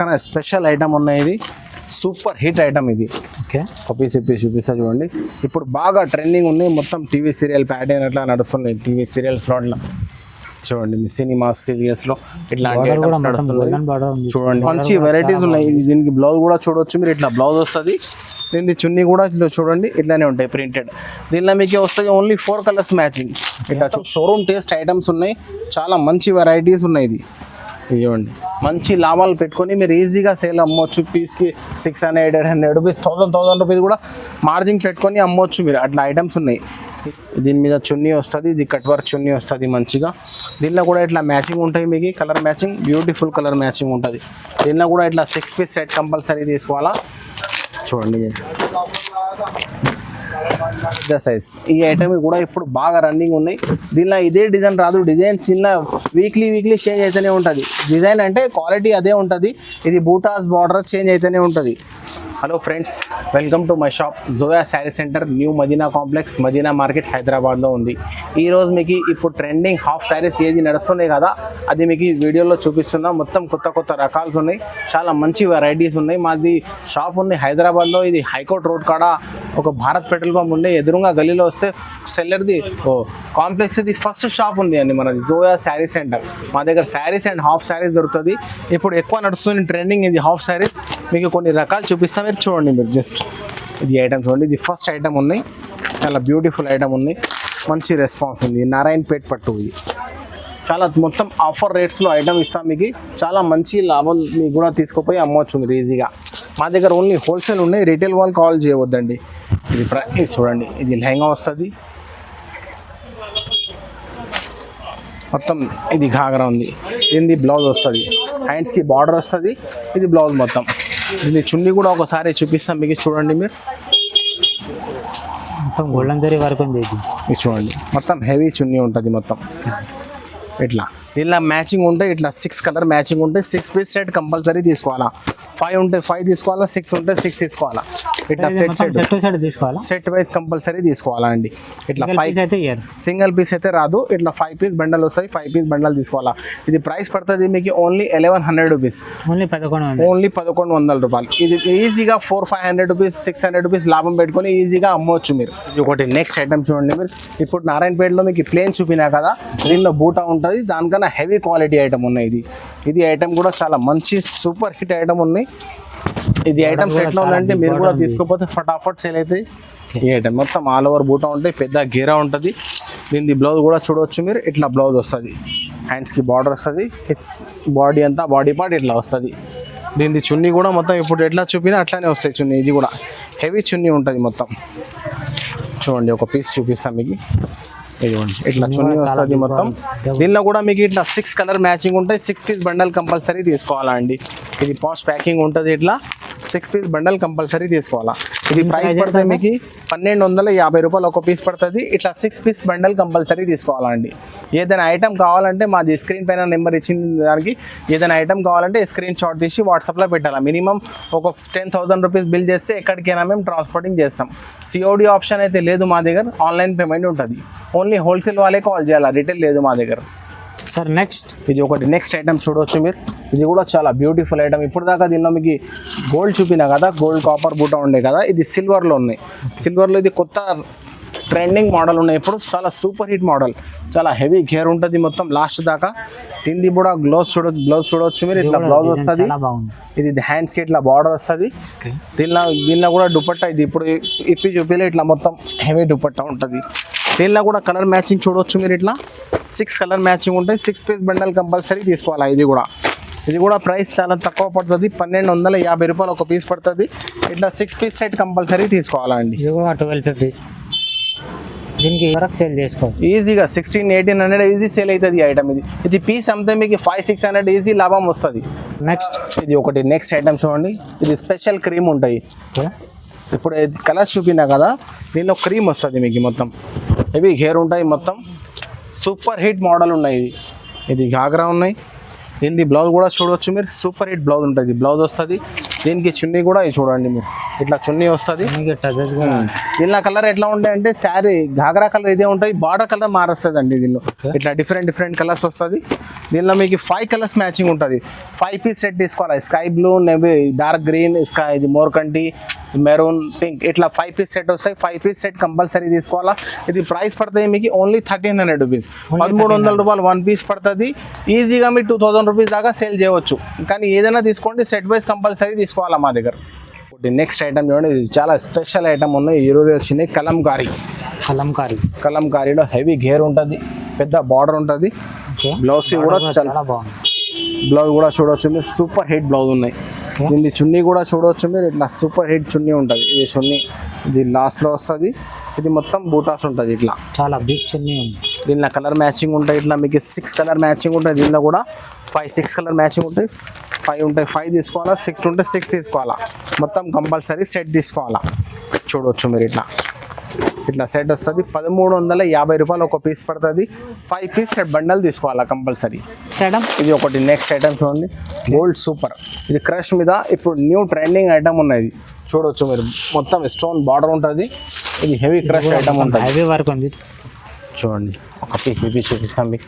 పక్కన special item ఉన్నాయి, ఇది సూపర్ హిట్ ఐటమ్ ఇది. ఓకే, పప్పీస్ చూపిస్తా చూడండి. ఇప్పుడు బాగా ట్రెండింగ్ ఉన్నాయి, మొత్తం టీవీ సీరియల్ ప్యాటర్న్ అట్లా నడుస్తున్నాయి. టీవీ సీరియల్స్ లో చూడండి, మీ సినిమా సీరియల్స్ లో ఇట్లాంటి ఐటమ్స్ నడుస్తున్నాయి. చూడండి మంచి వెరైటీస్ ఉన్నాయి. దీనికి బ్లౌజ్ కూడా చూడొచ్చు మీరు, ఇట్లా బ్లౌజ్ వస్తుంది. దీనికి చున్నీ కూడా ఇట్లా చూడండి ఇట్లానే ఉంటాయి ప్రింటెడ్. దీనిలో మీకు వస్తుంది ఓన్లీ 4 కలర్స్ మ్యాచింగ్. ఇట్లా షోరూమ్ టేస్ట్ ఐటమ్స్ ఉన్నాయి, చాలా మంచి వెరైటీస్ ఉన్నాయి. ఇది ఇవ్వండి, మంచి లాభాలు పెట్టుకొని మీరు ఈజీగా సేల్ అమ్మొచ్చు. పీస్కి 600, 800 రూపీస్, 1000 రూపీస్ కూడా మార్జిన్ పెట్టుకొని అమ్మొచ్చు మీరు. అట్లా ఐటమ్స్ ఉన్నాయి. దీని మీద చున్నీ వస్తుంది, ఇది కట్ వర్క్ చున్నీ వస్తుంది మంచిగా. దీనిలో కూడా ఇట్లా మ్యాచింగ్ ఉంటాయి మీకు, colour matching, beautiful colour matching ఉంటుంది. దీనిలో కూడా ఇట్లా 6 పీస్ సెట్ కంపల్సరీ తీసుకోవాలా. చూడండి పెద్ద సైజ్. ఈ ఐటమ్ కూడా ఇప్పుడు బాగా రన్నింగ్ ఉన్నాయి. దీనిలో ఇదే డిజైన్ రాదు, డిజైన్ చిన్న వీక్లీ చేంజ్ అయితేనే ఉంటుంది. డిజైన్ అంటే క్వాలిటీ అదే ఉంటుంది, ఇది బూటాస్ బార్డర్ చేంజ్ అయితేనే ఉంటుంది. Hello friends, welcome to my shop Zoya sari centre, new Madina complex, Madina market, హైదరాబాద్లో ఉంది. ఈరోజు మీకు ఇప్పుడు ట్రెండింగ్ హాఫ్ శారీస్ ఏది నడుస్తున్నాయి కదా, అది మీకు ఈ వీడియోలో చూపిస్తున్నా. మొత్తం కొత్త రకాలు ఉన్నాయి, చాలా మంచి వెరైటీస్ ఉన్నాయి. మాది షాప్ ఉంది హైదరాబాద్లో, ఇది హైకోర్ట్ రోడ్ కాడ ఒక భారత్ పెట్రోల్ పంప్ ఉండే ఎదురుగా గల్లీలో వస్తే సెల్లర్ది కాంప్లెక్స్ ఇది ఫస్ట్ షాప్ ఉంది అండి మనది, జోయా శారీ సెంటర్. మా దగ్గర శారీస్ అండ్ హాఫ్ శారీస్ దొరుకుతుంది. ఇప్పుడు ఎక్కువ నడుస్తుంది ట్రెండింగ్ ఇది హాఫ్ శారీస్. మీకు కొన్ని రకాలు చూపిస్తాం, మీరు చూడండి. మీరు జస్ట్ ఇది ఐటమ్ చూడండి, ఇది ఫస్ట్ ఐటమ్ ఉన్నాయి, చాలా బ్యూటిఫుల్ ఐటమ్ ఉంది, మంచి రెస్పాన్స్ ఉంది. నారాయణపేట్ పట్టు, ఇది చాలా మొత్తం ఆఫర్ రేట్స్లో ఐటమ్ ఇస్తాం మీకు. చాలా మంచి లాభం మీకు కూడా తీసుకుపోయి అమ్మవచ్చు మీరు ఈజీగా. మా దగ్గర ఓన్లీ హోల్సేల్ ఉన్నాయి, రీటైల్ వాళ్ళు కాల్ చేయవద్దండి. ఇది ప్రైస్ చూడండి, ఇది లెహంగా వస్తుంది మొత్తం, ఇది ఘాగరా ఉంది, ఇది బ్లౌజ్ వస్తుంది, హ్యాండ్స్కి బార్డర్ వస్తుంది, ఇది బ్లౌజ్ మొత్తం. ఇది చున్నీ కూడా ఒకసారి చూపిస్తాం మీకు, చూడండి మీరు. మొత్తం గోల్డెన్ జరీ వర్క్ ఉంది, ఇది చూడండి మొత్తం హెవీ చున్నీ ఉంటుంది మొత్తం ఇట్లా. దీనిలో మ్యాచింగ్ ఉంటే ఇట్లా 6 కలర్ మ్యాచింగ్ ఉంటే 6 పీస్ సెట్ కంపల్సరీ తీసుకోవాలా. 5 ఉంటే 5 తీసుకోవాలా, 6 ఉంటే 6 తీసుకోవాలా. ఇట్లా సెట్ తీసుకోవాలా, సెట్ వైజ్ కంపల్సరీ తీసుకోవాలా అండి. ఇట్లా 5 అయితే సింగిల్ పీస్ అయితే రాదు, ఇట్లా 5 పీస్ బండల్ వస్తాయి, 5 పీస్ బండల్ తీసుకోవాలా. ఇది ప్రైస్ పడుతుంది మీకు ఓన్లీ 1100 రూపీస్, ఓన్లీ 1100 రూపాయలు. ఇది ఈజీగా 400-500 రూపీస్, 600 రూపీస్ లాభం పెట్టుకొని ఈజీగా అమ్మవచ్చు మీరు. ఇది ఒకటి నెక్స్ట్ ఐటమ్ చూడండి మీరు. ఇప్పుడు నారాయణపేటలో మీకు ప్లేన్ చూపినా కదా, దీనిలో బూటా ఉంటుంది, దానికన్నా హెవీ క్వాలిటీ ఐటమ్ ఉన్నాయి. ఇది ఐటమ్ కూడా చాలా మంచి సూపర్ హిట్ ఐటమ్ ఉన్నాయి. ఇది ఐటమ్ సెట్లో ఉందంటే మీరు కూడా తీసుకోకపోతే ఫటాఫట్ సేల్ అవుతుంది. ఈ ఐటమ్ మొత్తం ఆల్ ఓవర్ బూటా ఉంటాయి, పెద్ద గేరా ఉంటుంది. దీని బ్లౌజ్ కూడా చూడవచ్చు మీరు, ఇట్లా బ్లౌజ్ వస్తుంది, హ్యాండ్స్కి బార్డర్ వస్తుంది, బాడీ అంతా బాడీ పార్ట్ ఇట్లా వస్తుంది. దీని చున్నీ కూడా మొత్తం ఇప్పుడు ఎట్లా చూపినా అట్లానే వస్తాయి చున్నీ. ఇది కూడా హెవీ చున్నీ ఉంటుంది మొత్తం. చూడండి ఒక పీస్ చూపిస్తాం మీకు, ఇదిగోండి ఇట్లా చున్నీ వస్తుంది మొత్తం. దీనిలో కూడా మీకు ఇట్లా 6 కలర్ మ్యాచింగ్ ఉంటాయి, 6 పీస్ బండల్ కంపల్సరీ తీసుకోవాలా అండి. ఇది పాస్ట్ ప్యాకింగ్ ఉంటుంది, ఇట్లా 6 పీస్ బండల్ కంపల్సరీ తీసుకోవాలా. ఇది ప్రైస్ పడుతుంది మీకు 1250 రూపాయలు ఒక పీస్ పడుతుంది. ఇట్లా 6 పీస్ బండల్ కంపల్సరీ తీసుకోవాలా అండి. ఏదైనా ఐటమ్ కావాలంటే మాది స్క్రీన్ పైన నెంబర్ ఇచ్చిన దానికి ఏదైనా ఐటమ్ కావాలంటే స్క్రీన్ షాట్ తీసి వాట్సాప్లో పెట్టాలా. మినిమం ఒక 10,000 రూపీస్ బిల్ చేస్తే ఎక్కడికైనా మేము ట్రాన్స్పోర్టింగ్ చేస్తాం. సిఓడి ఆప్షన్ అయితే లేదు మా దగ్గర, ఆన్లైన్ పేమెంట్ ఉంటుంది. ఓన్లీ హోల్సేల్ వాళ్ళే కాల్ చేయాలా, రిటైల్ లేదు మా దగ్గర. సార్ నెక్స్ట్ ఇది ఒకటి నెక్స్ట్ ఐటమ్ చూడవచ్చు మీరు. ఇది కూడా చాలా బ్యూటిఫుల్ ఐటమ్. ఇప్పుడు దాకా దీనిలో మీకు గోల్డ్ చూపినా కదా, గోల్డ్ కాపర్ బూటా ఉండే కదా, ఇది సిల్వర్లో ఉన్నాయి. సిల్వర్లో ఇది కొత్త ట్రెండింగ్ మోడల్ ఉన్నాయి ఇప్పుడు, చాలా సూపర్ హిట్ మోడల్, చాలా హెవీ గేర్ ఉంటుంది మొత్తం లాస్ట్ దాకా. దీన్ని కూడా బ్లౌజ్ చూడవచ్చు మీరు, ఇట్లా బ్లౌజ్ వస్తుంది, ఇది హ్యాండ్స్కి ఇట్లా బార్డర్ వస్తుంది. దీనిలో కూడా దుపట్టా, ఇది ఇప్పుడు ఇప్పి చూపిలే, ఇట్లా మొత్తం హెవీ దుపట్టా ఉంటుంది. దీనిలో కూడా కలర్ మ్యాచింగ్ చూడవచ్చు మీరు, ఇట్లా 6 కలర్ మ్యాచింగ్ ఉంటాయి, 6 పీస్ బండల్ కంపల్సరీ తీసుకోవాలా. ఇది కూడా ప్రైస్ చాలా తక్కువ పడుతుంది, 1250 రూపాయలు ఒక పీస్ పడుతుంది. ఇట్లా 6 పీస్ సెట్ కంపల్సరీ తీసుకోవాలా అండి. ఇది కూడా 1250, దీనికి వరకు సేల్ చేసుకోవాలి ఈజీగా 1600-1800 ఈజీ సేల్ అవుతుంది ఈ ఐటమ్. ఇది పీస్ అమ్మితే మీకు 500-600 ఈజీ లాభం వస్తుంది. నెక్స్ట్ ఇది ఒకటి నెక్స్ట్ ఐటమ్ చూడండి, ఇది స్పెషల్ క్రీమ్ ఉంటాయి. ఇప్పుడు కలర్స్ చూపినా కదా, దీనిలో క్రీమ్ వస్తుంది మీకు మొత్తం, ఇవి హెయిర్ ఉంటాయి మొత్తం, సూపర్ హిట్ మోడల్ ఉన్నాయి. ఇది ఘాగ్రా ఉన్నాయి. దీని బ్లౌజ్ కూడా చూడవచ్చు మీరు, సూపర్ హిట్ బ్లౌజ్ ఉంటుంది. బ్లౌజ్ వస్తుంది, దీనికి చున్నీ కూడా ఇది చూడండి మీరు, ఇట్లా చున్నీ వస్తుంది. టజెస్ కూడా దీనిలో కలర్ ఎట్లా ఉంటాయి అంటే శారీ ఘాగ్రా కలర్ ఇదే ఉంటాయి, బార్డర్ కలర్ మారుస్తుంది అండి దీనిలో. ఇట్లా డిఫరెంట్ కలర్స్ వస్తుంది. దీనిలో మీకు 5 కలర్స్ మ్యాచింగ్ ఉంటుంది. 5 పీస్ సెట్ తీసుకోవాలి. Sky blue, navy, dark green, sky ఇది మోర్కంటి, మెరూన్, పింక్, ఇట్లా 5 పీస్ సెట్ వస్తాయి. 5 పీస్ సెట్ కంపల్సరీ తీసుకోవాలా. ఇది ప్రైస్ పడుతుంది మీకు ఓన్లీ 1300 రూపీస్, 1300 రూపాయలు 1 పీస్ పడుతుంది. ఈజీగా మీరు 2000 రూపీస్ దాకా సేల్ చేయవచ్చు. కానీ ఏదైనా తీసుకోండి, సెట్ వైజ్ కంపల్సరీ తీసుకోవాలా మా దగ్గర. నెక్స్ట్ ఐటమ్ చూడండి, ఇది చాలా స్పెషల్ ఐటమ్ ఉన్నాయి. ఈరోజు వచ్చింది కలంకారీలో హెవీ గేర్ ఉంటుంది, పెద్ద బార్డర్ ఉంటుంది. బ్లౌజ్ కూడా చాలా బాగుంది. బ్లౌజ్ కూడా చూడవచ్చు మీరు, సూపర్ హిట్ బ్లౌజ్ ఉన్నాయి. దీన్ని చున్నీ కూడా చూడవచ్చు మీరు, ఇట్లా సూపర్ హిట్ చున్నీ ఉంటుంది. ఇది చున్నీ ఇది లాస్ట్లో వస్తుంది. ఇది మొత్తం బూటాస్ ఉంటుంది. ఇట్లా చాలా బిగ్ చున్నీ ఉంది. దీనిలో కలర్ మ్యాచింగ్ ఉంటాయి. ఇట్లా మీకు 6 కలర్ మ్యాచింగ్ ఉంటుంది. దీనిలో కూడా 6 కలర్ మ్యాచింగ్ ఉంటాయి. 5 ఉంటాయి, 5 తీసుకోవాలా. 6 ఉంటే 6 తీసుకోవాలా. మొత్తం కంపల్సరీ సెట్ తీసుకోవాలా. చూడవచ్చు మీరు ఇట్లా సెట్ వస్తుంది. 1350 రూపాయలు ఒక పీస్ పడుతుంది. 5 పీస్ సెట్ బండల్ తీసుకోవాలా కంపల్సరీ. ఇది ఒకటి నెక్స్ట్ ఐటమ్ చూడండి, గోల్డ్ సూపర్. ఇది క్రష్ మీద ఇప్పుడు న్యూ ట్రెండింగ్ ఐటమ్ ఉన్నది. చూడవచ్చు మీరు, మొత్తం స్టోన్ బార్డర్ ఉంటుంది. ఇది హెవీ క్రష్ ఐటమ్ ఉంటుంది. హెవీ వర్క్ ఉంది. చూడండి ఒక పీస్ చూపిస్తాం మీకు.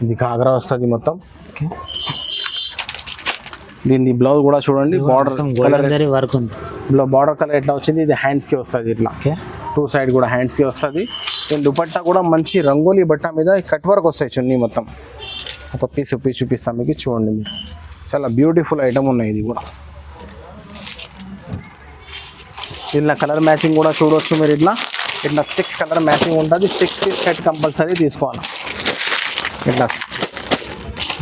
ఇది ఘాగ్రా వస్తుంది మొత్తం. దీని బ్లౌజ్ కూడా చూడండి, బార్డర్ కలర్ వర్క్ ఉంది. బార్డర్ కలర్ ఎట్లా వచ్చింది, ఇది హ్యాండ్స్కి వస్తుంది. ఇట్లా 2 సైడ్ కూడా హ్యాండ్స్కి వస్తుంది. దీని దుపట్టా కూడా మంచి రంగోలీ బట్ట మీద కట్ వర్క్ వస్తాయి చున్నీ మొత్తం. ఒక పీస్ చూపిస్తాం మీకు. చూడండి మీరు, చాలా బ్యూటిఫుల్ ఐటమ్ ఉన్నాయి. ఇది కూడా ఇలా కలర్ మ్యాచింగ్ కూడా చూడవచ్చు మీరు. ఇట్లా 6 కలర్ మ్యాచింగ్ ఉంటుంది. 6 పీస్ సెట్ కంపల్సరీ తీసుకోవాలి. ఇట్లా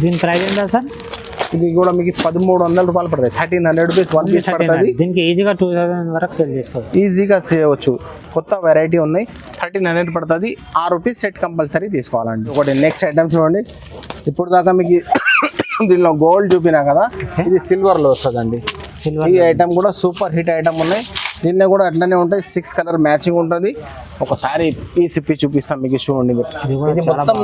దీని ప్రైస్ ఎంత సార్? ఇది కూడా మీకు 1300 రూపాయలు పడుతుంది. 1300 రూపీస్ 1 పీస్ పడుతుంది. దీనికి ఈజీగా 2000 వరకు సేల్ చేసుకోవచ్చు. ఈజీగా చేయవచ్చు. కొత్త వెరైటీ ఉన్నాయి. 1300 పడుతుంది. 6 రూపీస్ సెట్ కంపల్సరీ తీసుకోవాలండి. ఒకటి నెక్స్ట్ ఐటమ్ చూడండి. ఇప్పుడు దాకా మీకు దీనిలో గోల్డ్ చూపినా కదా, ఇది సిల్వర్లో వస్తుందండి. ఈ ఐటమ్ కూడా సూపర్ హిట్ ఐటమ్ ఉన్నాయి. దీనిలో కూడా అట్లనే ఉంటాయి. 6 కలర్ మ్యాచింగ్ ఉంటుంది. ఒకసారి పీస్ చూపిస్తాం మీకు. చూడండి ఇది మొత్తం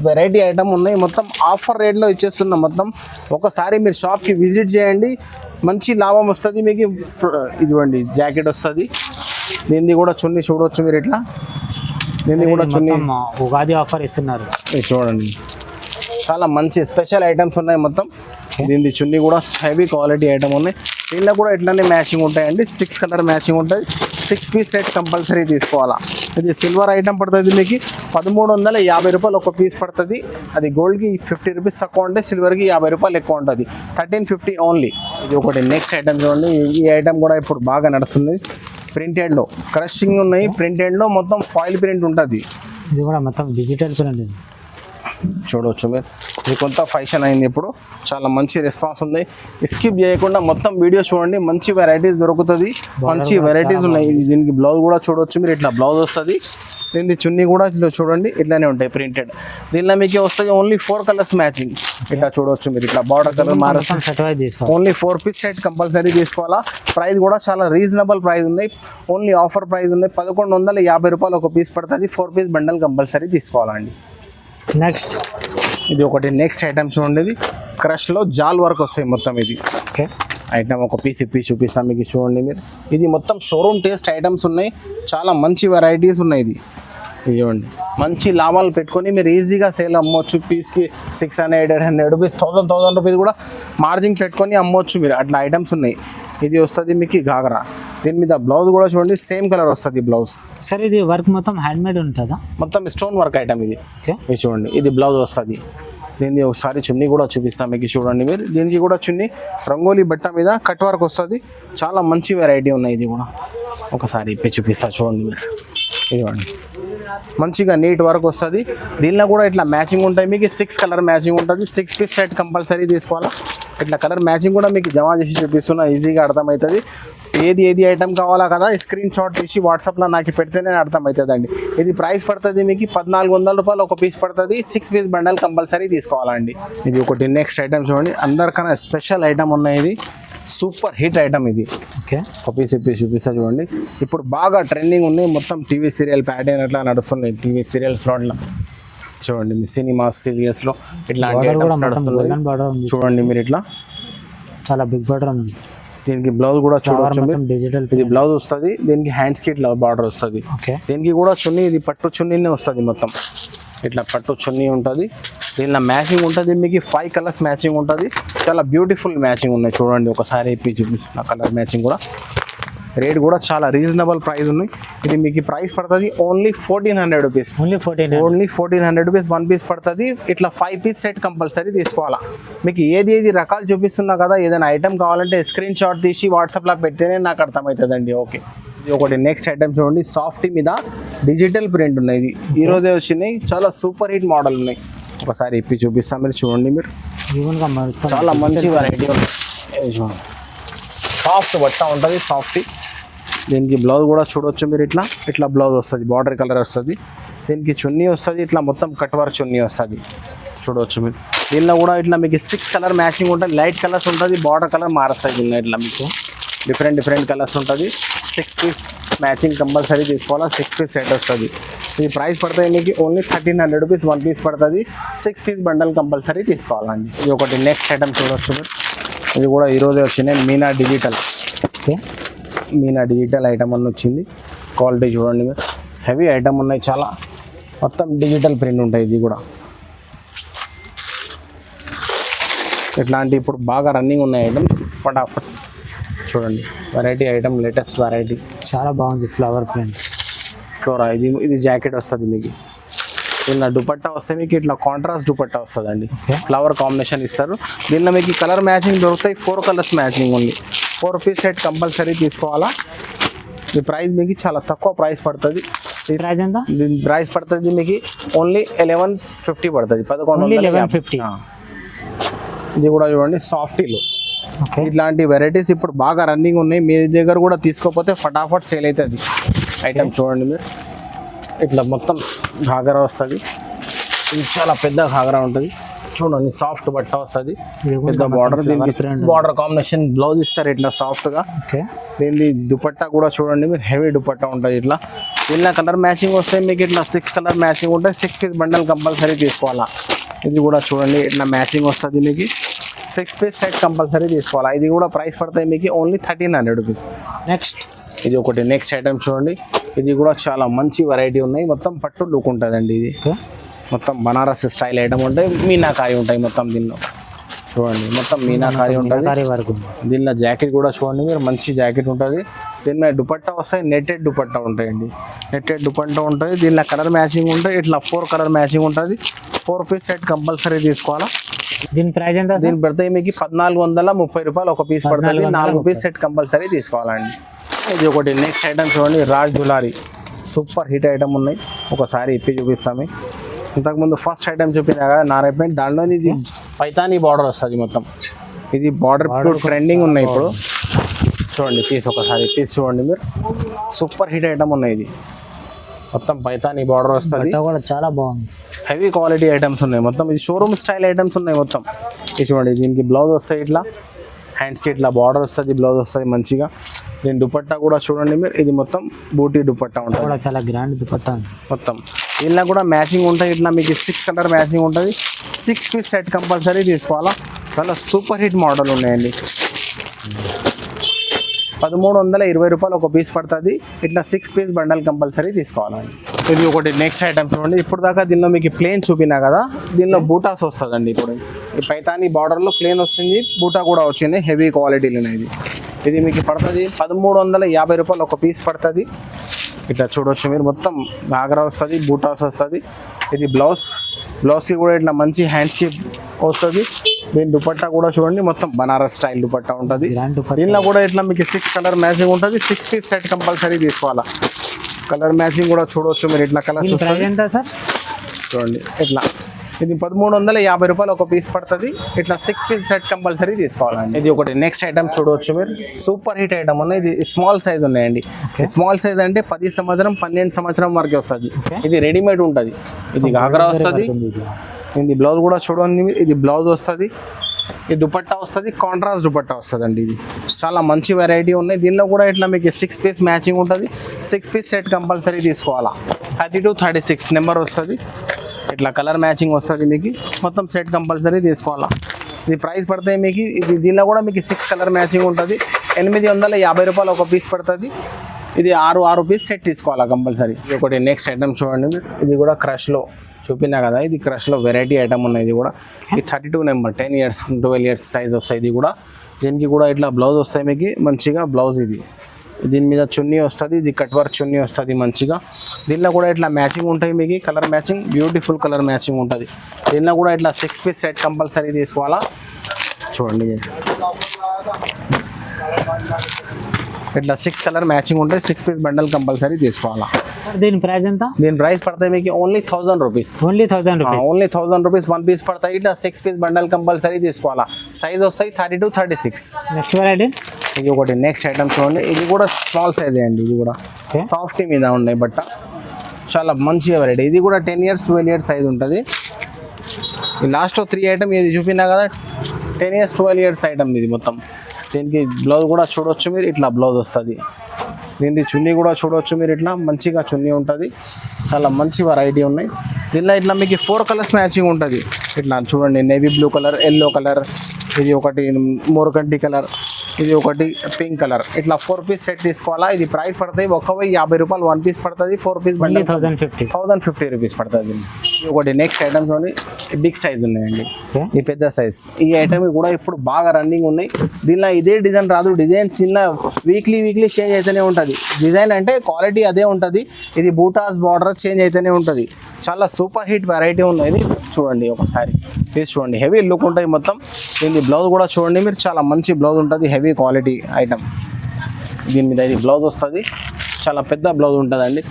వెరైటీ ఐటమ్ ఉన్నాయి. మొత్తం ఆఫర్ రేట్లో ఇచ్చేస్తున్నాం. మొత్తం ఒకసారి మీరు షాప్కి విజిట్ చేయండి, మంచి లాభం వస్తుంది మీకు. ఇదిగోండి జాకెట్ వస్తుంది. దీన్ని కూడా చున్నీ చూడవచ్చు మీరు. ఇట్లా దీన్ని కూడా చున్నీ ఉగాది ఆఫర్ ఇస్తున్నారు. చూడండి చాలా మంచి స్పెషల్ ఐటమ్స్ ఉన్నాయి మొత్తం. దీని చున్నీ కూడా హెవీ క్వాలిటీ ఐటమ్ ఉన్నాయి. దీనిలో కూడా ఇట్లానే మ్యాచింగ్ ఉంటాయండి. 6 కలర్ మ్యాచింగ్ ఉంటుంది. 6 పీస్ సెట్ కంపల్సరీ తీసుకోవాలా. ఇది సిల్వర్ ఐటమ్ పడుతుంది మీకు 1350 రూపాయలు ఒక పీస్ పడుతుంది. అది గోల్డ్కి 50 రూపీస్ తక్కువ ఉంటే సిల్వర్కి 50 రూపాయలు ఎక్కువ ఉంటుంది. 1350 ఓన్లీ. ఇది ఒకటి నెక్స్ట్ ఐటమ్ చూడండి. ఈ ఐటమ్ కూడా ఇప్పుడు బాగా నడుస్తుంది. ప్రింటెడ్లో క్రషింగ్ ఉన్నాయి. ప్రింటెడ్లో మొత్తం ఫాయిల్ ప్రింట్ ఉంటుంది. ఇది కూడా మొత్తం డిజిటల్ ప్రింట్. చూడవచ్చు మీరు, ఇది కొంత ఫ్యాషన్ అయింది. ఇప్పుడు చాలా మంచి రెస్పాన్స్ ఉంది. స్కిప్ చేయకుండా మొత్తం వీడియో చూడండి. మంచి వెరైటీస్ దొరుకుతుంది. మంచి వెరైటీస్ ఉన్నాయి. దీనికి బ్లౌజ్ కూడా చూడవచ్చు మీరు. ఇట్లా బ్లౌజ్ వస్తుంది. దీనికి చున్నీ కూడా ఇట్లా చూడండి, ఇట్లానే ఉంటాయి ప్రింటెడ్. దీనిలో మీకు వస్తుంది ఓన్లీ 4 కలర్స్ మ్యాచింగ్. ఇట్లా చూడవచ్చు మీరు. ఇట్లా బార్డర్ కలర్ మారుస్తుంది. ఓన్లీ 4 పీస్ సెట్ కంపల్సరీ తీసుకోవాలా. ప్రైస్ కూడా చాలా రీజనబుల్ ప్రైస్ ఉన్నాయి. ఓన్లీ ఆఫర్ ప్రైస్ ఉన్నాయి. 1150 రూపాయలు ఒక పీస్ పడుతుంది. 4 పీస్ బండల్ కంపల్సరీ తీసుకోవాలండి. నెక్స్ట్ ఇది ఒకటి నెక్స్ట్ ఐటమ్ చూడండి. ఇది క్రష్లో జాల్ వర్క్ వస్తాయి మొత్తం. ఇది ఐటమ్ ఒక పీస్ చూపిస్తాం మీకు. చూడండి మీరు, ఇది మొత్తం షోరూమ్ టేస్ట్ ఐటమ్స్ ఉన్నాయి. చాలా మంచి వెరైటీస్ ఉన్నాయి. ఇది చూడండి, మంచి లాభాలు పెట్టుకొని మీరు ఈజీగా సేల్ అమ్మవచ్చు. పీస్కి 600, 800 రూపీస్, 1000 రూపీస్ కూడా మార్జిన్ పెట్టుకొని అమ్మవచ్చు మీరు. అట్లా ఐటమ్స్ ఉన్నాయి. ఇది వస్తుంది మీకు ఘాగ్రా. దీని మీద బ్లౌజ్ కూడా చూడండి, సేమ్ కలర్ వస్తుంది బ్లౌజ్. సార్ ఇది వర్క్ మొత్తం హ్యాండ్ మేడ్ ఉంటుందా? మొత్తం స్టోన్ వర్క్ ఐటమ్ ఇది. ఇది చూడండి, ఇది బ్లౌజ్ వస్తుంది. దీన్ని ఒకసారి చున్నీ కూడా చూపిస్తాం మీకు. చూడండి మీరు, దీనికి కూడా చున్నీ రంగోలీ బట్ట మీద కట్ వర్క్ వస్తుంది. చాలా మంచి వెరైటీ ఉన్నాయి. ఇది కూడా ఒకసారి చూపిస్తా చూడండి మీరు. ఇదిగోండి, మంచిగా నీట్ వర్క్ వస్తుంది. దీనిలో కూడా ఇట్లా మ్యాచింగ్ ఉంటాయి మీకు. 6 కలర్ మ్యాచింగ్ ఉంటుంది. 6 పీస్ సెట్ కంపల్సరీ తీసుకోవాలా. ఇట్లా కలర్ మ్యాచింగ్ కూడా మీకు జమా చేసి చూపిస్తున్నా, ఈజీగా అర్థమవుతుంది. ఏది ఐటమ్ కావాలా కదా, స్క్రీన్ షాట్ తీసి వాట్సాప్లో నాకు పెడితేనే అర్థమవుతుందండి. ఇది ప్రైస్ పడుతుంది మీకు 1400 రూపాయలు ఒక పీస్ పడుతుంది. 6 పీస్ బండల్ కంపల్సరీ తీసుకోవాలండి. ఇది ఒకటి నెక్స్ట్ ఐటమ్ చూడండి. అందరికన్నా స్పెషల్ ఐటమ్ ఉన్నాయి. ఇది సూపర్ హిట్ ఐటమ్. ఇది ఒక పీస్ చూపిస్తా చూడండి. ఇప్పుడు బాగా ట్రెండింగ్ ఉన్నాయి. మొత్తం టీవీ సీరియల్ ప్యాటర్న్ అట్లా నడుస్తున్నాయి. టీవీ సీరియల్స్లో అట్లా చూడండి, మీ సినిమా సీరియల్స్లో ఇట్లా చూడండి మీరు. ఇట్లా చాలా బిగ్ బార్డర్ ఉంది. దీనికి బ్లౌజ్ కూడా చూడొచ్చు మీరు. డిజిటల్ ఇది బ్లౌజ్ వస్తుంది, దీనికి హ్యాండ్స్ కి ఇట్లా బార్డర్ వస్తుంది. ఓకే. దీనికి కూడా చున్నీ, ఇది పట్టు చున్నీనే వస్తుంది మొత్తం. ఇట్లా పట్టు చున్నీ ఉంటుంది. దీనిలో మ్యాచింగ్ ఉంటుంది మీకు 5 కలర్స్ మ్యాచింగ్ ఉంటుంది. చాలా బ్యూటిఫుల్ మ్యాచింగ్ ఉన్నాయి చూడండి. ఒకసారి ఇప్పి చూపించిన కలర్ మ్యాచింగ్ కూడా. రేట్ కూడా చాలా రీజనబుల్ ప్రైస్ ఉన్నాయి. ఇది మీకు ప్రైస్ పడుతుంది only 1400 rupees. Only 1400 rupees 1 piece పడుతుంది. ఇట్లా 5 పీస్ సెట్ కంపల్సరీ తీసుకోవాలా. మీకు ఏది రకాలు చూపిస్తున్నా కదా, ఏదైనా ఐటమ్ కావాలంటే స్క్రీన్ షాట్ తీసి వాట్సాప్లో పెడితేనే నాకు అర్థమవుతుందండి. ఓకే. ఇది ఒకటి నెక్స్ట్ ఐటమ్ చూడండి. సాఫ్టీ మీద డిజిటల్ ప్రింట్ ఉన్నాయి. ఇది ఈరోజే వచ్చినాయి. చాలా సూపర్ హిట్ మోడల్ ఉన్నాయి. ఒకసారి ఇప్పి చూపిస్తాం మీరు చూడండి. మీరు చాలా మంచి వెరైటీ ఉన్నాయి. చూడండి, సాఫ్ట్ బట్ట ఉంటుంది. సాఫ్టీ. దీనికి బ్లౌజ్ కూడా చూడవచ్చు మీరు. ఇట్లా బ్లౌజ్ వస్తుంది, బార్డర్ కలర్ వస్తుంది. దీనికి చున్నీ వస్తుంది, ఇట్లా మొత్తం కట్ వర్క్ చున్నీ వస్తుంది చూడవచ్చు మీరు. దీనిలో కూడా ఇట్లా మీకు 6 కలర్ మ్యాచింగ్ ఉంటుంది. లైట్ కలర్స్ ఉంటుంది, బార్డర్ కలర్ మారుస్తుంది. దీనిలో ఇట్లా మీకు డిఫరెంట్ కలర్స్ ఉంటుంది. 6 పీస్ మ్యాచింగ్ కంపల్సరీ తీసుకోవాలా. 6 పీస్ సెట్ వస్తుంది. ఇది ప్రైస్ పడుతుంది మీకు ఓన్లీ 1300 రూపీస్ 1 పీస్ పడుతుంది. 6 పీస్ బండల్ కంపల్సరీ తీసుకోవాలండి. ఇది ఒకటి నెక్స్ట్ ఐటమ్ చూడవచ్చు మీరు. ఇది కూడా ఈరోజే వచ్చినాయి. Meena digital. Okay. Meena digital item అని వచ్చింది. క్వాలిటీ చూడండి మీరు. హెవీ ఐటమ్ ఉన్నాయి చాలా. మొత్తం డిజిటల్ ప్రింట్ ఉంటాయి. ఇది కూడా ఇట్లాంటి ఇప్పుడు బాగా రన్నింగ్ ఉన్నాయి ఐటమ్స్. ఫటాఫట్ చూడండి. Variety item, latest variety. చాలా బాగుంది. Flower print flora. ఇది జాకెట్ వస్తుంది మీకు. ఇలా దుపట్టా వస్తే మీకు ఇట్లా కాంట్రాస్ట్ దుపట్టా వస్తుందండి. ఫ్లవర్ కాంబినేషన్ ఇస్తారు. దీనిలో మీకు కలర్ మ్యాచింగ్ దొరుకుతాయి. 4 కలర్స్ మ్యాచింగ్ ఉంది. 4 పీస్ సెట్ కంపల్సరీ తీసుకోవాలా. ఈ ప్రైస్ మీకు చాలా తక్కువ ప్రైస్ పడుతుంది. ఈ ప్రైస్ ఎంత? దీని ప్రైస్ పడుతుంది మీకు ఓన్లీ 1150 పడుతుంది. 1150. ఇది కూడా చూడండి సాఫ్టీలో. ఇట్లాంటి వెరైటీస్ ఇప్పుడు బాగా రన్నింగ్ ఉన్నాయి. మీ దగ్గర కూడా తీసుకోకపోతే ఫటాఫట్ సేల్ అవుతుంది ఐటమ్. చూడండి మీరు. ఇట్లా మొత్తం ఘాగరా వస్తుంది. ఇది చాలా పెద్ద ఘాగరా ఉంటుంది చూడండి. సాఫ్ట్ బట్ట వస్తుంది, పెద్ద బార్డర్. దీనికి బార్డర్ కాంబినేషన్ బ్లౌజ్ ఇస్తారు ఇట్లా సాఫ్ట్గా. దీని దుపట్టా కూడా చూడండి మీరు. హెవీ దుపట్టా ఉంటుంది. ఇట్లా ఇలా కలర్ మ్యాచింగ్ వస్తే మీకు ఇట్లా 6 కలర్ మ్యాచింగ్ ఉంటాయి. 6 పీస్ బండల్ కంపల్సరీ తీసుకోవాలా. ఇది కూడా చూడండి ఇట్లా మ్యాచింగ్ వస్తుంది మీకు. 6 పీస్ సెట్ కంపల్సరీ తీసుకోవాలా. ఇది కూడా ప్రైస్ పడుతుంది మీకు ఓన్లీ 1300 రూపీస్. నెక్స్ట్ ఇది ఒకటి నెక్స్ట్ ఐటమ్ చూడండి. ఇది కూడా చాలా మంచి వెరైటీ ఉన్నాయి. మొత్తం పట్టు లుక్ ఉంటుందండి. ఇది మొత్తం బనారస్ స్టైల్ ఐటమ్ ఉంటాయి. మీనాకారి ఉంటాయి మొత్తం దీనిలో. చూడండి మొత్తం మీనాకారి ఉంటుంది. దీనిలో జాకెట్ కూడా చూడండి మీరు. మంచి జాకెట్ ఉంటుంది. దీని మీద దుపట్టా వస్తాయి. నెట్టెడ్ దుపట్టా ఉంటాయండి. నెట్టెడ్ దుపట్టా ఉంటుంది. దీనిలో కలర్ మ్యాచింగ్ ఉంటాయి. ఇట్లా 4 కలర్ మ్యాచింగ్ ఉంటుంది. 4 పీస్ సెట్ కంపల్సరీ తీసుకోవాలా. దీని ప్రైస్ ఎంత? దీని పడితే మీకు 1430 రూపాయలు 1 పీస్ పడుతుంది. 4 పీస్ సెట్ కంపల్సరీ తీసుకోవాలండి. ఇది ఒకటి నెక్స్ట్ ఐటమ్ చూడండి. రాజ్ దులారీ సూపర్ హిట్ ఐటమ్ ఉన్నాయి. ఒకసారి ఇప్పి చూపిస్తాము. ఇంతకుముందు ఫస్ట్ ఐటమ్ చూపినా కదా నారాయణ, దాంట్లో ఇది పైతానీ బార్డర్ వస్తుంది మొత్తం. ఇది బార్డర్ ట్రెండింగ్ ఉన్నాయి ఇప్పుడు. చూడండి పీస్, ఒకసారి పీస్ చూడండి మీరు. సూపర్ హిట్ ఐటమ్ ఉన్నాయి. ఇది మొత్తం పైతానీ బార్డర్ వస్తుంది. చాలా బాగుంది. హెవీ క్వాలిటీ ఐటమ్స్ ఉన్నాయి మొత్తం. ఇది షోరూమ్ స్టైల్ ఐటమ్స్ ఉన్నాయి మొత్తం. ఇది చూడండి. దీనికి బ్లౌజ్ వస్తాయి. ఇట్లా హ్యాండ్స్కి ఇట్లా బార్డర్ వస్తుంది, బ్లౌజ్ వస్తుంది మంచిగా. దీని దుపట్టా కూడా చూడండి మీరు. ఇది మొత్తం బూటీ దుపట్టా ఉంటుంది. చాలా గ్రాండ్ దుపట్టా మొత్తం. ఇలా కూడా మ్యాచింగ్ ఉంటాయి. ఇట్లా మీకు 6 కలర్ మ్యాచింగ్ ఉంటుంది. 6 పీస్ సెట్ కంపల్సరీ తీసుకోవాలా. చాలా సూపర్ హిట్ మోడల్ ఉన్నాయండి. 1320 రూపాయలు 1 పీస్ పడుతుంది. ఇట్లా 6 పీస్ బండల్ కంపల్సరీ తీసుకోవాలండి. ఇది ఒకటి నెక్స్ట్ ఐటమ్ చూడండి. ఇప్పుడు దాకా దీనిలో మీకు ప్లేన్ చూపినా కదా, దీనిలో బూటాస్ వస్తుందండి. ఇప్పుడు ఈ పైతానీ బార్డర్లో ప్లేన్ వస్తుంది, బూటా కూడా వచ్చింది. హెవీ క్వాలిటీలోనే ఇది మీకు పడుతుంది 1350 రూపాయలు 1 పీస్ పడుతుంది. ఇట్లా చూడవచ్చు మీరు. మొత్తం గాగరా వస్తుంది, బూటాస్ వస్తుంది. ఇది బ్లౌజ్కి కూడా ఇట్లా మంచి హ్యాండ్స్కి వస్తుంది. దీని దుపట్టా కూడా చూడండి మొత్తం బనారస్ స్టైల్ దుపట్టా ఉంటుంది. దీనిలో కూడా ఇట్లా మీకు 6 కలర్ మ్యాచింగ్ ఉంటుంది. 6 పీస్ సెట్ కంపల్సరీ తీసుకోవాలా. కలర్ మ్యాచింగ్ కూడా చూడవచ్చు మీరు. ఇట్లా కలర్స్ చూడండి. ఇట్లా ఇది 1350 రూపాయలు 1 పీస్ పడుతుంది. ఇట్లా 6 పీస్ సెట్ కంపల్సరీ తీసుకోవాలండి. ఇది ఒకటి నెక్స్ట్ ఐటమ్ చూడవచ్చు మీరు. సూపర్ హిట్ ఐటమ్ ఉన్నాయి. ఇది స్మాల్ సైజ్ ఉన్నాయండి. స్మాల్ సైజ్ అంటే 10 సంవత్సరం 12 సంవత్సరం వరకు వస్తుంది. ఇది రెడీమేడ్ ఉంటుంది. ఇది గాగరా వస్తుంది. ఇది బ్లౌజ్ కూడా చూడండి. ఇది బ్లౌజ్ వస్తుంది. ఈ దుపట్టా వస్తుంది. కాంట్రాస్ట్ దుపట్టా వస్తుంది అండి. ఇది చాలా మంచి వెరైటీ ఉన్నాయి. దీనిలో కూడా ఇట్లా మీకు 6 పీస్ మ్యాచింగ్ ఉంటుంది. 6 పీస్ సెట్ కంపల్సరీ తీసుకోవాలా. 32 36 నెంబర్ వస్తుంది. ఇట్లా కలర్ మ్యాచింగ్ వస్తుంది మీకు. మొత్తం సెట్ కంపల్సరీ తీసుకోవాలా. ఇది ప్రైస్ పడతాయి మీకు, ఇది దీనిలో కూడా మీకు 6 కలర్ మ్యాచింగ్ ఉంటుంది. 850 రూపాయలు ఒక పీస్ పడుతుంది. ఇది 6 పీస్ సెట్ తీసుకోవాలా కంపల్సరీ. ఇది ఒకటి నెక్స్ట్ ఐటమ్ చూడండి, ఇది కూడా క్రష్లో చూపినా కదా, ఇది క్రష్లో వెరైటీ ఐటమ్ ఉన్నాయి. ఇది కూడా ఇది 32 నెంబర్ 10 ఇయర్స్ 12 ఇయర్స్ సైజ్ వస్తాయి. ఇది కూడా దీనికి కూడా ఇట్లా బ్లౌజ్ వస్తాయి మీకు మంచిగా బ్లౌజ్. ఇది దీని మీద చున్నీ వస్తుంది, ఇది కట్ వర్క్ చున్నీ వస్తుంది మంచిగా. దీనిలో కూడా ఇట్లా మ్యాచింగ్ ఉంటాయి మీకు, colour matching beautiful colour matching ఉంటుంది. దీనిలో కూడా ఇట్లా 6 పీస్ సెట్ కంపల్సరీ తీసుకోవాలా. చూడండి ఇట్లా 6 కలర్ మ్యాచింగ్ ఉంటాయి, 6 పీస్ బండల్ కంపల్సరీ తీసుకోవాలా. దీని ప్రైస్ ఎంత? దీని ప్రైస్ పడతాయి మీకు only 1000 rupees. Only 1000 rupees. Only 1000 rupees 1 piece పడతాయి. ఇట్లా 6 పీస్ బండల్ కంపల్సరీ తీసుకోవాలా. సైజ్ వస్తాయి 32, 36. నెక్స్ట్ వెరైటీ ఇది ఒకటి నెక్స్ట్ ఐటమ్ చూడండి, ఇది కూడా స్మాల్ సైజే అండి. ఇది కూడా సాఫ్ట్ మీద ఉన్నాయి బట్ట, చాలా మంచి వెరైటీ. ఇది కూడా 10 ఇయర్స్ 12 ఇయర్స్ సైజ్ ఉంటుంది. ఈ లాస్ట్లో 3 ఐటమ్ ఇది చూపినా కదా, 10 ఇయర్స్ 12 ఇయర్స్ ఐటమ్ ఇది మొత్తం. దీనికి బ్లౌజ్ కూడా చూడవచ్చు మీరు, ఇట్లా బ్లౌజ్ వస్తుంది. దీనికి చున్నీ కూడా చూడవచ్చు మీరు, ఇట్లా మంచిగా చున్నీ ఉంటుంది. చాలా మంచి వెరైటీ ఉన్నాయి. దీనిలో ఇట్లా మీకు 4 కలర్స్ మ్యాచింగ్ ఉంటుంది. ఇట్లా చూడండి, navy blue colour, yellow colour, ఇది ఒకటి మోరకంటి కలర్, ఇది ఒకటి పింక్ కలర్. ఇట్లా 4 పీస్ సెట్ తీసుకోవాలా. ఇది ప్రైస్ పడతాయి 1050 రూపాయలు 1 పీస్ పడుతుంది. 4 పీస్ బండి 1050 రూపీస్ పడుతుంది. ఇది ఒకటి నెక్స్ట్ ఐటమ్ చూడండి, బిగ్ సైజ్ ఉన్నాయండి, ఈ పెద్ద సైజ్. ఈ ఐటమ్ కూడా ఇప్పుడు బాగా రన్నింగ్ ఉన్నాయి. దీనిలో ఇదే డిజైన్ రాదు, డిజైన్ చిన్న వీక్లీ చేంజ్ అయితేనే ఉంటుంది. డిజైన్ అంటే క్వాలిటీ అదే ఉంటుంది. ఇది బూటాస్ బార్డర్ చేంజ్ అయితేనే ఉంటుంది. చాలా సూపర్ హిట్ వెరైటీ ఉన్నాయి. చూడండి ఒకసారి తీసి చూడండి, హెవీ లుక్ ఉంటుంది మొత్తం. దీని బ్లౌజ్ కూడా చూడండి మీరు, చాలా మంచి బ్లౌజ్ ఉంటుంది, హెవీ క్వాలిటీ ఐటమ్. దీని మీద ఇది బ్లౌజ్ వస్తుంది, చాలా పెద్ద బ్లౌజ్ ఉంటుందండి.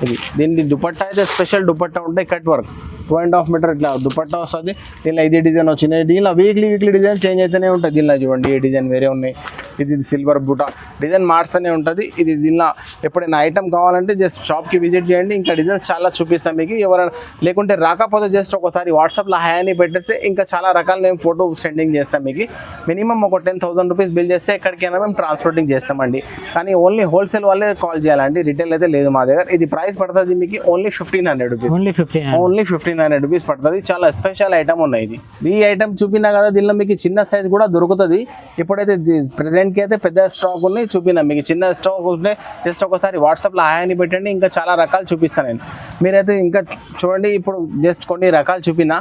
ఇది దీనికి దుపట్టా అయితే స్పెషల్ దుపట్టా ఉంటాయి, కట్ వర్క్ 2.5 మీటర్ ఇట్లా దుపట్టా వస్తుంది. దీనిలో ఇదే డిజైన్ వచ్చినాయి. దీనిలో వీక్లీ డిజైన్ చేంజ్ అయితేనే ఉంటుంది. దీనిలో చూడండి ఏ డిజైన్ వేరే ఉన్నాయి. ఇది సిల్వర్ బూటా డిజైన్ మార్స్తూనే ఉంటుంది. ఇది దీనిలో ఎప్పుడైనా ఐటమ్ కావాలంటే జస్ట్ షాప్కి విజిట్ చేయండి, ఇంకా డిజైన్స్ చాలా చూపిస్తాం మీకు. ఎవరైనా లేకుంటే రాకపోతే జస్ట్ ఒకసారి వాట్సాప్లో హాయ్ అని పెట్టేస్తే ఇంకా చాలా రకాలు మేము ఫోటో సెండింగ్ చేస్తాం మీకు. మినిమం ఒక 10,000 రూపీస్ బిల్ చేస్తే ఎక్కడికైనా మేము ట్రాన్స్పోర్టింగ్ చేస్తామండి. కానీ ఓన్లీ హోల్సేల్ వాళ్ళే కాల్ చేయాలండి, రిటైల్ అయితే లేదు మా దగ్గర. ఇది ప్రైస్ పడుతుంది మీకు ఓన్లీ 1500 రూపీస్. ఓన్లీ 1500 రూపీస్ పడుతుంది. చాలా స్పెషల్ ఐటమ్ ఉన్నాయి. ఇది ఈ ఐటమ్ చూపినా కదా, దీనిలో మీకు చిన్న సైజ్ కూడా దొరుకుతుంది. ఇప్పుడైతే ప్రెసెంట్కి అయితే పెద్ద స్టాక్ ఉన్నాయి చూపినా. మీకు చిన్న స్టాక్ ఉంటే జస్ట్ ఒకసారి వాట్సాప్లో హాయ్ అని పెట్టండి, ఇంకా చాలా రకాలు చూపిస్తాను నేను. మీరైతే ఇంకా చూడండి, ఇప్పుడు జస్ట్ కొన్ని రకాలు చూపినా,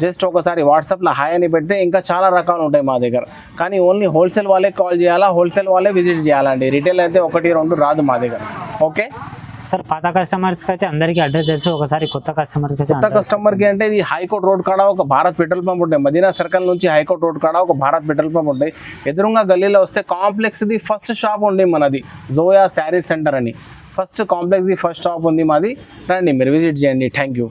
జస్ట్ ఒకసారి వాట్సాప్లో హాయ్ అని పెడితే ఇంకా చాలా రకాలు ఉంటాయి మా దగ్గర. కానీ ఓన్లీ హోల్సేల్ వాళ్ళే కాల్ చేయాలా, హోల్సేల్ వాళ్ళే విజిట్ చేయాలండి. రిటైల్ అయితే 1-2 రాదు మా దగ్గర. ఓకే సార్, పాత కస్టమర్స్కి అయితే అందరికీ అడ్రస్ తెలుసు, ఒకసారి కొత్త కస్టమర్కి అంటే ఇది హైకోర్ట్ రోడ్ కాడ ఒక భారత్ పెట్రోల్ పంప్ ఉంటాయి. మదీనా సర్కిల్ నుంచి హైకోర్ట్ రోడ్ కాడ ఒక భారత్ పెట్రోల్ పంప్ ఉంటాయి. ఎదురుగా గల్లీలో వస్తే కాంప్లెక్స్ది ఫస్ట్ షాప్ ఉంది మనది, జోయా శారీ సెంటర్ అని. ఫస్ట్ కాంప్లెక్స్ది ఫస్ట్ షాప్ ఉంది మాది. రండి మీరు విజిట్ చేయండి. Thank you.